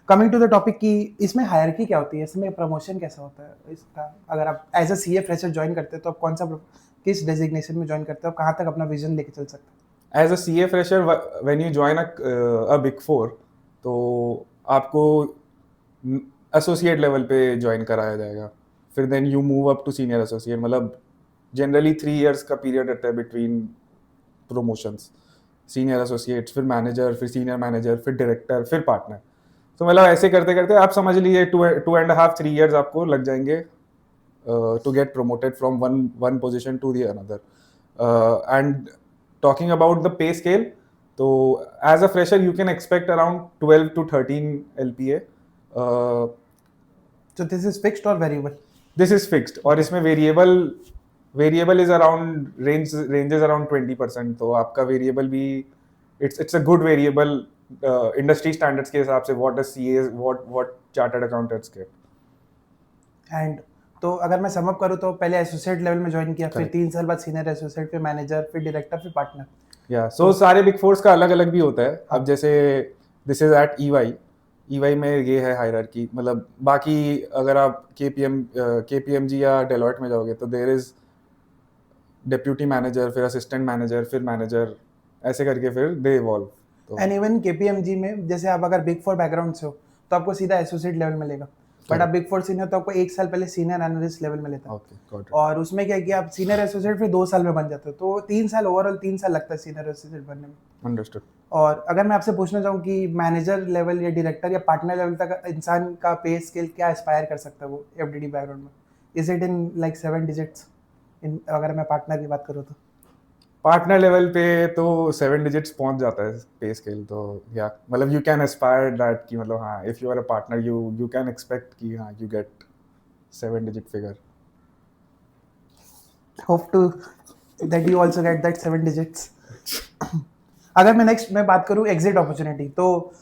कमिंग टू द टॉपिक की इसमें हायरकी क्या होती है, इसमें प्रमोशन कैसा होता है इसका, अगर आप as a CA fresher join करते हैं तो आप कौन सा किस डेजिग्नेशन में ज्वाइन करते हो, कहाँ तक अपना विजन लेके चल सकते as a CA fresher when you join a big four, तो आपको एसोसिएट लेवल पे ज्वाइन कराया जाएगा. फिर then you move up to senior associate. मतलब जनरली 3 years का पीरियड रहता है बिटवीन प्रमोशंस. सीनियर एसोसिएट, फिर मैनेजर, फिर सीनियर मैनेजर, फिर डायरेक्टर, फिर पार्टनर. तो मतलब ऐसे करते करते आप समझ लीजिए 2.5-3 years आपको लग जाएंगे to get promoted from one position to the another. And talking about the pay scale, so as a fresher you can expect around 12 to 13 LPA. Uh, हो. दिस इज फिक्स्ड और वेरिएबल? this is fixed. और इसमें variable is around ranges around 20%. तो आपका variable भी it's a good variable industry standards के हिसाब से what does CAs what chartered accountants get. And तो अगर मैं समअप करूँ तो पहले एसोसिएट लेवल में ज्वाइन किया, फिर Correct. 3 साल बाद सीनियर एसोसिएट, फिर मैनेजर, फिर डायरेक्टर, फिर पार्टनर. या सो सारे बिग फोर्स का अलग अलग भी होता है. हाँ. अब जैसे दिस इज एट EY में ये है हायरार्की. मतलब बाकी अगर आप KPMG या डेलॉयट में जाओगे तो देयर इज डिप्यूटी मैनेजर, फिर असिस्टेंट मैनेजर, फिर मैनेजर, ऐसे करके फिर दे इवॉल्व. तो एंड इवन केपीएमजी में जैसे आप अगर बिग फोर बैकग्राउंड से हो तो आपको सीधा एसोसिएट लेवल मिलेगा, बट आप बिग फोर सीनियर तो आपको 1 साल पहले सीनियर एनालिस्ट लेवल में लेता है. Okay, got it. और उसमें क्या है कि आप सीनियर एसोसिएट फिर 2 साल में बन जाते हो, तो 3 साल ओवरऑल 3 साल लगता है सीनियर एसोसिएट बनने में. अंडरस्टूड. और अगर मैं आपसे पूछना चाहूँ कि मैनेजर लेवल या डायरेक्टर या पार्टनर लेवल तक इंसान का पे स्केल क्या एस्पायर कर सकता है वो एफडीडी बैकग्राउंड में, is it in like 7 digits in, अगर मैं पार्टनर की बात करूँ तो? पार्टनर लेवल पे तो 7 digits पहुंच जाता है पे स्केल. तो या मतलब यू कैन एस्पायर दैट कि मतलब हाँ, if you are a partner you can expect कि हाँ you get 7 digit figure. Hope to that you also get that 7 digits. अगर मैं बात करूँ एग्जिट अपॉर्चुनिटी, तो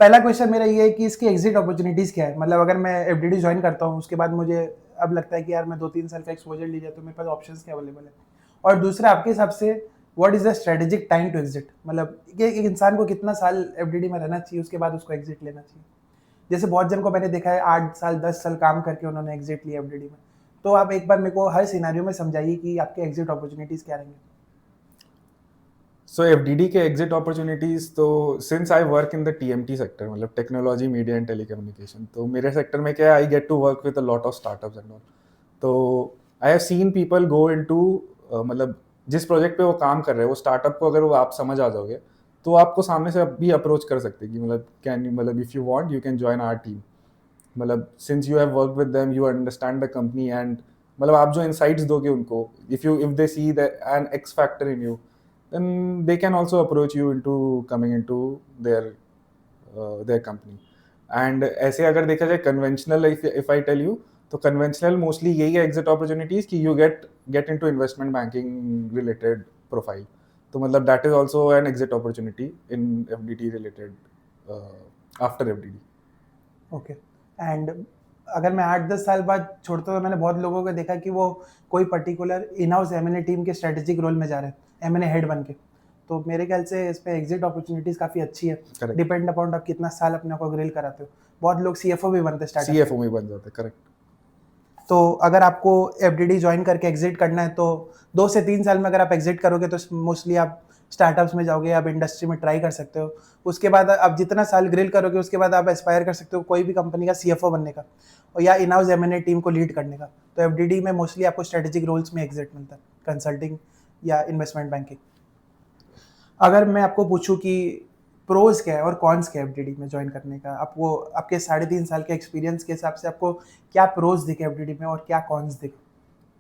पहला क्वेश्चन मेरा ये है कि इसकी एग्जिट अपॉर्चुनिटीज़ क्या है. मतलब अगर मैं एफडीडी ज्वाइन करता हूँ उसके बाद मुझे अब लगता है कि यार मैं 2-3 साल का एक्सपोजर लीजिए तो मेरे पास ऑप्शंस क्या अवेलेबल है. और दूसरा आपके हिसाब से what is the strategic time to exit, मतलब एक इंसान को कितना साल एफडीडी में रहना चाहिए उसके बाद उसको एग्जिट लेना चाहिए. जैसे बहुत जन को मैंने देखा है 8 साल 10 साल काम करके उन्होंने एग्जिट लिया एफडीडी में. तो आप एक बार मेरे को हर सिनेरियो में समझाइए कि आपके एग्जिट अपॉर्चुनिटीज़ क्या रहेंगे. सो FDD के एग्जिट अपॉर्चुनिटीज, तो since I work in the TMT sector, मतलब टेक्नोलॉजी मीडिया एंड टेलीकम्युनिकेशन, तो मेरे सेक्टर में क्या है, I get to work with a lot of startups and all. तो I have seen people go into, मतलब जिस प्रोजेक्ट पे वो काम कर रहे हैं वो स्टार्टअप को अगर वो आप समझ आ जाओगे तो आपको सामने से भी अप्रोच कर सकते हैं कि मतलब कैन यू, मतलब if you want you can join our team. मतलब since you have work with them, you understand the company, and मतलब आप जो इनसाइट्स दोगे उनको, if they see an X factor in you, then they can also approach you into coming into their company. And ऐसे अगर देखा जाए conventional, if I tell you, तो conventional mostly यही है exit opportunities कि you get into investment banking related profile. तो मतलब that is also an exit opportunity in FDD related after FDD. Okay. And अगर मैं 8-10 साल बाद छोड़ता हूँ तो मैंने बहुत लोगों को देखा कि वो कोई particular in house MNA team के स्ट्रेटेजिक रोल में जा रहे हैं, एमएनए हेड बन के. तो मेरे ख्याल से इसमें एग्जिट अपॉर्चुनिटीज़ काफ़ी अच्छी है, Correct. डिपेंड अपॉन आप कितना साल अपने को ग्रिल कराते हो. बहुत लोग सीएफओ भी बनते हैं स्टार्टअप. CFO में बन जाते. करेक्ट. तो अगर आपको एफडीडी ज्वाइन करके एग्जिट करना है तो 2 से 3 साल में अगर आप एग्जिट करोगे तो मोस्टली आप स्टार्टअप्स में जाओगे, आप इंडस्ट्री में ट्राई कर सकते हो. उसके बाद आप जितना साल ग्रिल करोगे उसके बाद आप एस्पायर कर सकते हो कोई भी कंपनी का सीएफओ बनने का और या इन हाउस एमएनए टीम को लीड करने का. तो एफडीडी में मोस्टली आपको स्ट्रेटेजिक रोल्स में एग्जिट मिलता है, कंसल्टिंग या इन्वेस्टमेंट बैंकिंग. अगर मैं आपको पूछूं कि प्रोज क्या है और कॉन्स क्या है एफडीडी में ज्वाइन करने का, आपको आपके 3.5 साल के एक्सपीरियंस के हिसाब से आपको क्या प्रोज दिखे एफडीडी में और क्या कॉन्स दिखे?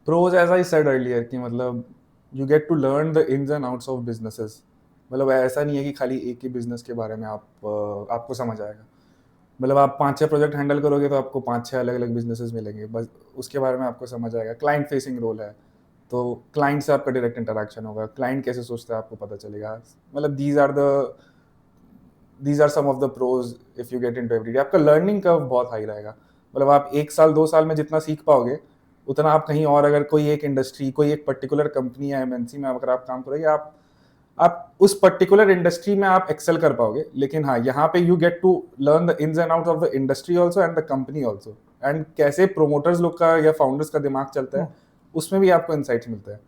Pros, as I said earlier, कि मतलब you get to learn the ins and outs of businesses. मतलब ऐसा नहीं है कि खाली एक ही बिजनेस के बारे में आपको समझ आएगा. मतलब आप 5-6 प्रोजेक्ट हैंडल करोगे तो आपको 5-6 अलग अलग बिजनेसेस मिलेंगे, बस उसके बारे में आपको समझ आएगा. क्लाइंट फेसिंग रोल है तो क्लाइंट से आपका डायरेक्ट इंटरेक्शन होगा, क्लाइंट कैसे सोचता है आपको पता चलेगा. मतलब these are the these are some of the pros if you get into FDD. आपका learning curve बहुत high रहेगा, मतलब आप 1 साल 2 साल में जितना सीख पाओगे उतना आप कहीं और अगर कोई एक इंडस्ट्री, कोई एक पर्टिकुलर कंपनी या एमएनसी में अगर आप काम करोगे, आप उस पर्टिकुलर इंडस्ट्री में आप एक्सेल कर पाओगे. लेकिन हाँ, यहाँ पे you get to learn the ins and out of the industry also and the company also, एंड कैसे प्रोमोटर्स लोग का या फाउंडर्स का दिमाग चलता है, उसमें भी आपको इंसाइट्स मिलते हैं.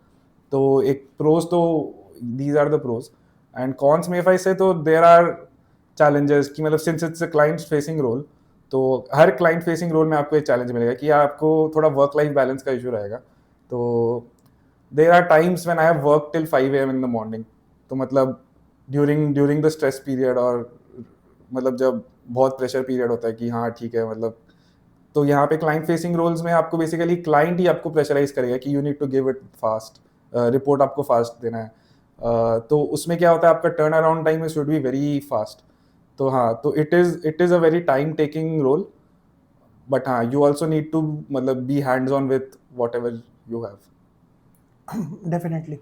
तो एक प्रोज तो these are the pros. And cons में इफ आई से तो देयर आर चैलेंजेस कि मतलब since it's a client facing role, तो हर क्लाइंट फेसिंग रोल में आपको एक चैलेंज मिलेगा कि आपको थोड़ा वर्क लाइफ बैलेंस का इशू रहेगा. तो there are times when I have work till 5 AM in the morning. तो मतलब ड्यूरिंग द स्ट्रेस पीरियड, और मतलब जब बहुत प्रेशर पीरियड होता है कि हाँ ठीक है, मतलब तो यहाँ पे क्लाइंट फेसिंग रोल्स में आपको बेसिकली क्लाइंट ही आपको प्रेशराइज करेगा कि you need to give it fast, report आपको फास्ट देना है. तो उसमें क्या होता है, आपका turn around time should be very fast. तो हाँ, तो it is a very time taking role, but हाँ यू ऑल्सो नीड टू मतलब be hands on with whatever you have. Definitely,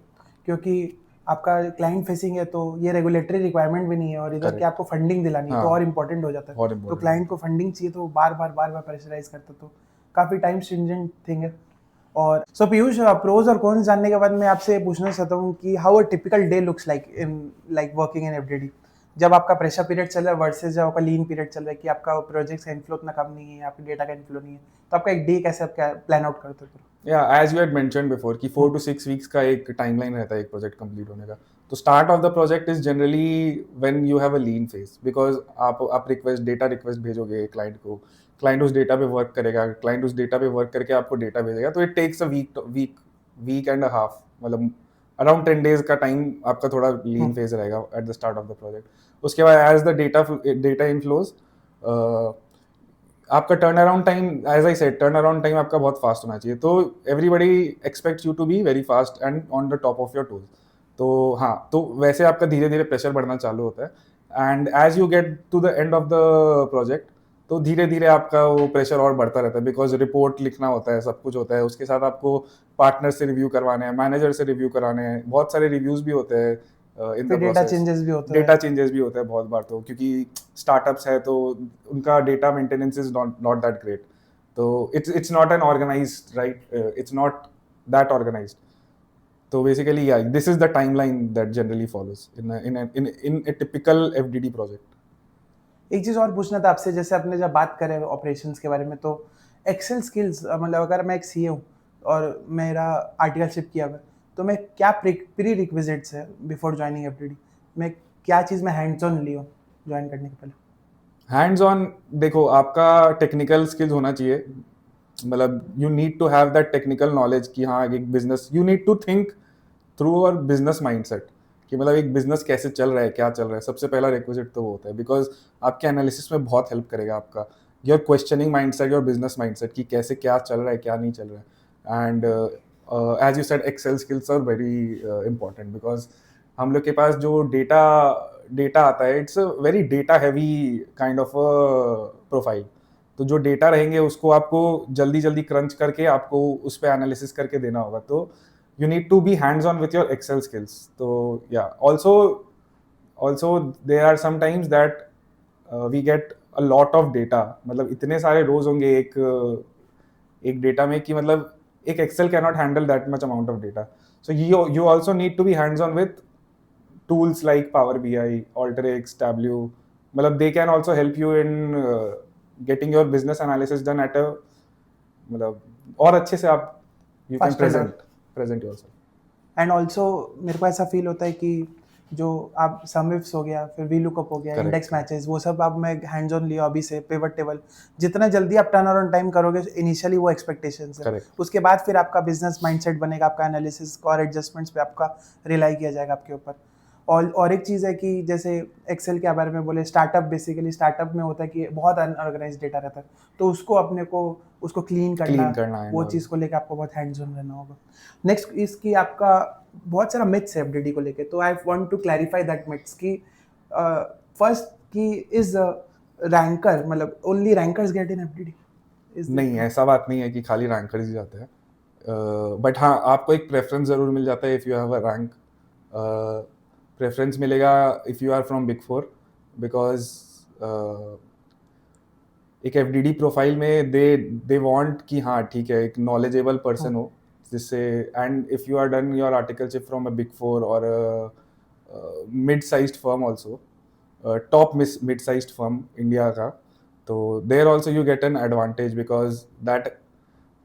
क्योंकि आपका क्लाइंट फेसिंग है तो ये रेगुलेटरी रिक्वायरमेंट भी नहीं है, और इधर Correct. कि आपको फंडिंग दिलानी है तो हाँ. और इम्पोर्टेंट हो जाता और है. तो important. क्लाइंट को फंडिंग चाहिए तो वो बार बार प्रेशराइज करता, तो काफ़ी टाइम स्ट्रिंजेंट थिंग है. और सो पीयूष, प्रोज और कॉन्स जानने के बाद मैं आपसे पूछना चाहता हूँ कि how a typical day looks like in like working in FDD, जब आपका प्रेशर पीरियड चल रहा है वर्सेस जब आपका लीन पीरियड चल रहा है कि आपका प्रोजेक्ट का इनफ्लो उतना कम नहीं है, आपके डेटा का इनफ्लो नहीं है, तो आपका एक डे कैसे आप प्लान आउट करते हो? Yeah, as you had mentioned before कि 4 to 6 weeks का एक टाइमलाइन रहता है एक प्रोजेक्ट कंप्लीट होने का. तो start of the project is generally when you have a lean phase, because आप डेटा रिक्वेस्ट भेजोगे क्लाइंट को, क्लाइंट उस डेटा पे वर्क करेगा, क्लाइंट उस डेटा पे वर्क करके आपको डेटा भेजेगा. तो it takes a week and a half, मतलब अराउंड 10 days का टाइम आपका थोड़ा लीन फेज रहेगा at the start of the project. उसके बाद एज द डेटा इनफ्लोज, आपका turn around time, as I said, turn around time आपका बहुत फास्ट होना चाहिए. तो everybody expects you to be very fast and on the top of your tools. तो हाँ, तो वैसे आपका धीरे धीरे प्रेशर बढ़ना चालू होता है. And as you get to the end of the project, तो धीरे धीरे आपका वो प्रेशर और बढ़ता रहता है, बिकॉज रिपोर्ट लिखना होता है, सब कुछ होता है. उसके साथ आपको पार्टनर से रिव्यू करवाने हैं, मैनेजर से रिव्यू कराने हैं, बहुत सारे रिव्यूज भी होते हैं इन द फिर डेटा प्रोसेस. चेंजेस भी होते हैं. डेटा चेंजेस भी होते हैं बहुत बार, तो क्योंकि स्टार्टअप्स है तो उनका data maintenance is not that great. तो it's not an organized, right, it's not that organized. तो बेसिकली या this is the timeline that generally follows in a typical FDD project. एक चीज़ और पूछना था आपसे, जैसे आपने जब बात करें ऑपरेशंस के बारे में, तो एक्सेल स्किल्स, मतलब अगर मैं एक सीए हूँ और मेरा आर्टिकलशिप किया हुआ है, तो मैं क्या प्री रिक्विजिट्स है बिफोर ज्वाइनिंग एफडीडी, मैं क्या चीज़ में हैंड्स ऑन लियो ज्वाइन करने के पहले? हैंड्स ऑन, देखो आपका टेक्निकल स्किल्स होना चाहिए, मतलब you need to have that technical knowledge कि हाँ एक business, you need to think through our business mindset कि मतलब एक बिजनेस कैसे चल रहा है, क्या चल रहा है. सबसे पहला रिक्विजिट तो वो होता है, बिकॉज आपके एनालिसिस में बहुत हेल्प करेगा आपका your questioning mindset, your business mindset कि कैसे क्या चल रहा है, क्या नहीं चल रहा है. And as you said, excel skills are very important, because हम लोग के पास जो डेटा आता है, it's a very data heavy kind of profile. तो जो डेटा रहेंगे उसको आपको जल्दी जल्दी क्रंच करके आपको उस पर एनालिसिस करके देना होगा. तो you need to be hands on with your Excel skills. So yeah, also there are some times that we get a lot of data, मतलब इतने सारे रोज होंगे एक डेटा में कि मतलब एक Excel cannot handle that much amount of data. So you also need to be hands on with tools like Power BI, Alteryx, Tableau. मतलब they can also help you in getting your business analysis done at a, मतलब और अच्छे से आप you can Faster present yourself. And also मेरे को ऐसा feel होता है कि जो आप समिफ्स हो गया, फिर वी लुकअप हो गया, Correct. इंडेक्स मैचेस, वो सब आप मैं हैंड्स ऑन लिया अभी से. पिवट टेबल जितना जल्दी आप टर्न अराउंड टाइम करोगे, इनिशियली वो एक्सपेक्टेशंस है. Correct. उसके बाद फिर आपका बिजनेस माइंडसेट बनेगा, आपका एनालिसिस और एडजस्टमेंट्स पे आपका रिलाई किया जाएगा आपके ऊपर. और एक चीज़ है कि जैसे एक्सेल के बारे में बोले, स्टार्टअप बेसिकली स्टार्टअप में होता है कि बहुत अनऑर्गेनाइज डेटा रहता है, तो उसको अपने को उसको क्लीन करना है, वो चीज़ को लेकर आपको बहुत हैंड्स ऑन रहना होगा. नेक्स्ट इसकी आपका बहुत सारा मिथ्स है एफडीडी को लेके, तो I want to clarify that myths कि फर्स्ट कि इज रैंकर, मतलब only rankers get in FDD? नहीं, ऐसा बात नहीं है कि खाली रैंकर्स ही जाते हैं, बट हाँ आपको एक प्रेफरेंस जरूर मिल जाता है if you have a rank. Preference मिलेगा if you are from big 4, because एक एफडीडी प्रोफाइल में दे वांट कि हाँ ठीक है एक नॉलेजेबल पर्सन हो जिससे, and if you are done your articleship from a big four और mid sized firm also, top mid sized firm India का, तो there also you get an advantage because that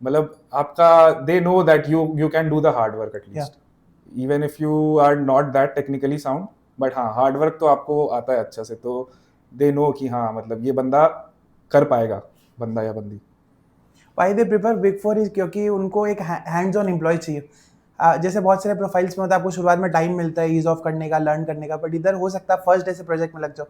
मतलब आपका they know that you can do the hard work at least, even if you are not that technically sound, but हाँ hard work तो आपको आता है अच्छा से, तो दे नो कि हाँ मतलब ये बंदा कर पाएगा, बंदा या बंदी। Why they prefer big four is क्योंकि उनको एक हैंड्स ऑन एम्प्लॉय चाहिए। जैसे बहुत सारे प्रोफाइल्स में होता है आपको शुरुआत में टाइम मिलता है ईज ऑफ करने का, लर्न करने का, बट इधर हो सकता है फर्स्ट डे से प्रोजेक्ट में लग जाओ।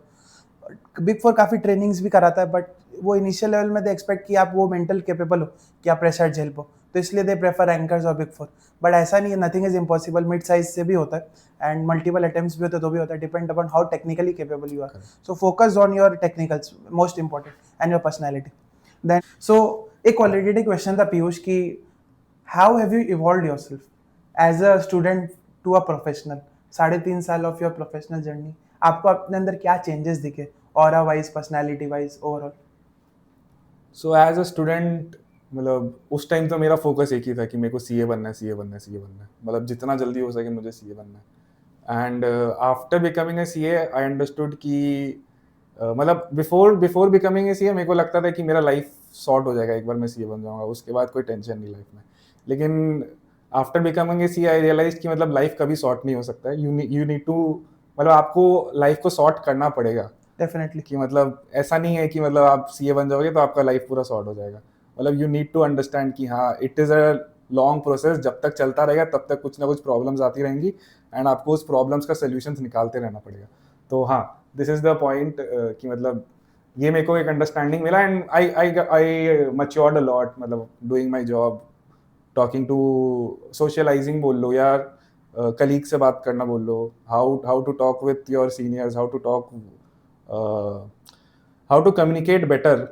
बिग फोर काफ़ी ट्रेनिंग्स भी कराता है, बट वो इनिशियल लेवल में दे एक्सपेक्ट कि आप वो मेंटल केपेबल हो कि आप प्रेशर झेल पाओ, तो इसलिए दे प्रेफर एंकर्स और बिग फोर। बट ऐसा नहीं है, nothing is impossible, mid size से भी होता है एंड मल्टीपल अटेम्प्ट्स भी होते हैं तो भी होता है, depend upon how technically capable you are. So focus on your technicals most important and your personality. Then so एक क्वालिटेटिव क्वेश्चन था पीयूष कि how have you evolve yourself as a student to a professional? 3.5 साल of your professional journey, आपको अपने अंदर क्या changes दिखे aura wise, personality wise, overall? So as a student मतलब उस टाइम तो मेरा फोकस एक ही था कि मेरे को सीए बनना है, सीए बनना है, सीए बनना है, मतलब जितना जल्दी हो सके मुझे सीए बनना है। And after becoming a CA I understood कि मतलब बिफोर बिकमिंग ए सीए मेरे को लगता था कि मेरा लाइफ सॉर्ट हो जाएगा एक बार मैं सीए बन जाऊंगा, उसके बाद कोई टेंशन नहीं लाइफ में। लेकिन after becoming a CA I realize कि मतलब लाइफ कभी सॉर्ट नहीं हो सकता है, यू नीड टू मतलब आपको लाइफ को सॉर्ट करना पड़ेगा डेफिनेटली। कि मतलब ऐसा नहीं है कि मतलब आप सीए बन जाओगे तो आपका लाइफ पूरा सॉर्ट हो जाएगा। मतलब यू नीड टू अंडरस्टैंड कि हाँ it is a long process, जब तक चलता रहेगा तब तक कुछ ना कुछ प्रॉब्लम्स आती रहेंगी एंड आपको उस प्रॉब्लम्स का सोल्यूशन निकालते रहना पड़ेगा। तो हाँ दिस इज़ द पॉइंट कि मतलब ये मेरे को एक अंडरस्टैंडिंग मिला and I matured a lot, मतलब doing my job, talking to socializing बोल लो या कलीग से बात करना बोल लो, how to talk with your seniors, how to talk how to communicate better,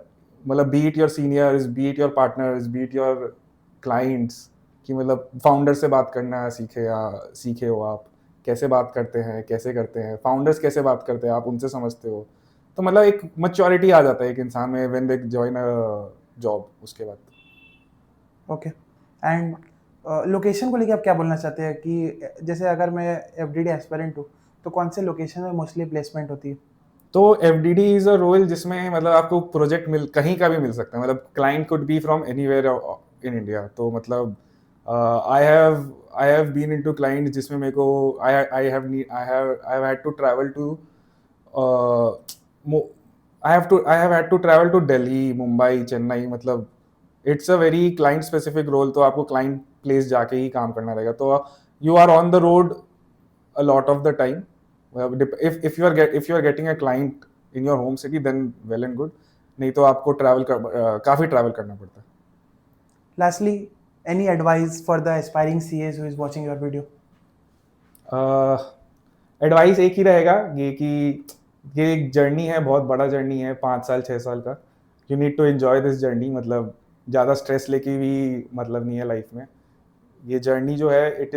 मतलब be it your seniors, be it your partners, be it your clients, कि मतलब फाउंडर से बात करना सीखे हो आप, कैसे बात करते हैं, कैसे करते हैं फाउंडर्स, कैसे बात करते हैं आप उनसे समझते हो, तो मतलब एक मैच्योरिटी आ जाता है एक इंसान में when they join a job उसके बाद। ओके। एंड लोकेशन को लेके आप क्या बोलना चाहते हैं कि जैसे अगर मैं एफडीडी एस्पिरेंट हूँ तो कौन से लोकेशन में मोस्टली प्लेसमेंट होती है? तो एफडीडी इज अ रोल जिसमें मतलब आपको प्रोजेक्ट कहीं का भी मिल सकता है, मतलब client could be from anywhere in India, तो मतलब I have been into client जिसमें मेरे को I have had to travel to I have had to travel to Delhi, Mumbai, Chennai, मतलब it's a very client specific role, तो आपको क्लाइंट प्लेस जाके ही काम करना रहेगा, तो you are on the road a lot of the time. If you are getting a client in your home city, then well and good. नहीं तो आपको काफी ट्रैवल करना पड़ता है। Lastly, any advice for the aspiring CAs who is watching your video? Advice एक ही रहेगा ये कि ये एक जर्नी है, बहुत बड़ा जर्नी है, 5 साल 6 साल का। You need to enjoy this journey, मतलब ज़्यादा स्ट्रेस लेके भी मतलब नहीं है लाइफ में। ये जर्नी जो है it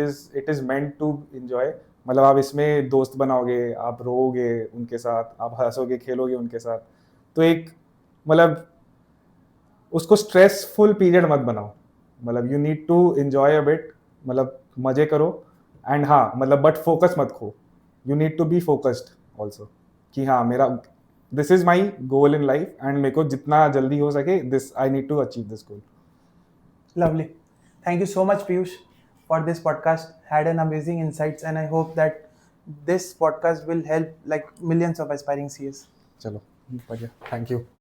is meant to enjoy, मतलब आप इसमें दोस्त बनाओगे, आप रोओगे उनके साथ, आप हंसोगे खेलोगे उनके साथ, तो एक मतलब उसको स्ट्रेसफुल पीरियड मत बनाओ, मतलब you need to enjoy a bit, मतलब मजे करो एंड हाँ मतलब बट फोकस मत खो, you need to be focused also कि हाँ मेरा this is my goal in life and मेरे को जितना जल्दी हो सके this I need to achieve this goal. Lovely. Thank you so much, Piyush, for this podcast. Had an amazing insights, and I hope that this podcast will help like millions of aspiring CAs. चलो बढ़िया, thank you.